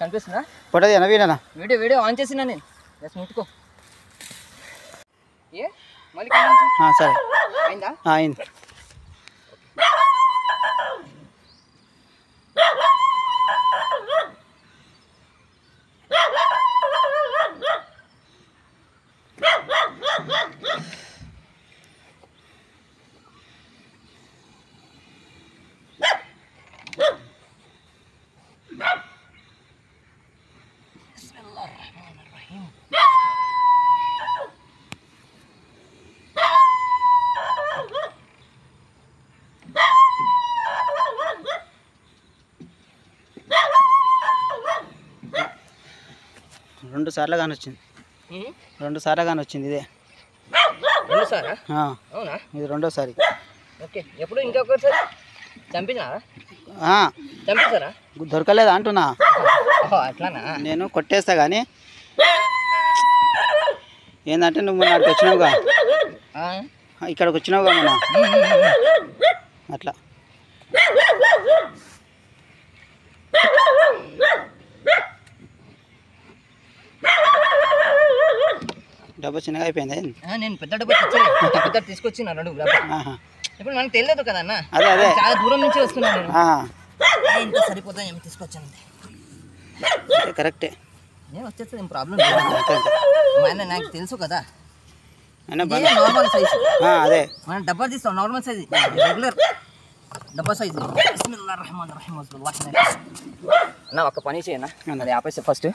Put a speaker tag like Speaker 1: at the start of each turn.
Speaker 1: కనిపిస్తుందా?
Speaker 2: Photo Naveena
Speaker 1: video on చేసినా నేను. జస్ట్ ముట్టుకో. ఏ మళ్ళీ
Speaker 2: సరే
Speaker 1: అయిందా?
Speaker 2: అయింది. రెండు సార్లు కానీ వచ్చింది. ఇదే
Speaker 1: 2 సారా? అవునా?
Speaker 2: ఇది రెండోసారి.
Speaker 1: ఓకే. ఎప్పుడు ఇంకొకసారి చంపించారా?
Speaker 2: దొరకలేదా అంటున్నా.
Speaker 1: అట్లానా?
Speaker 2: నేను కొట్టేస్తా కానీ ఏంటంటే నువ్వు నాకు వచ్చినావుగా, ఇక్కడికి వచ్చినావుగా మన అట్లా. డబ్బా చిన్నగా అయిపోయింది.
Speaker 1: నేను పెద్ద డబ్బా తీసుకొచ్చిన 2 డబ్బా. ఇప్పుడు మనకు తెలియదు కదా అన్న,
Speaker 2: అదే
Speaker 1: చాలా దూరం నుంచి వస్తున్నాను. ఇంత సరిపోతా ఏమి తీసుకొచ్చాను.
Speaker 2: కరెక్టే,
Speaker 1: నేను వచ్చేస్తుంది, ఏం ప్రాబ్లం లేదు. నాకు తెలుసు కదా, నార్మల్ సైజ్. అదే మనం డబ్బా తీస్తాం, నార్మల్ సైజ్, రెగ్యులర్ డబ్బా సైజ్. అన్న ఒక పని చేయనా, అది ఆపేస్తే ఫస్ట్.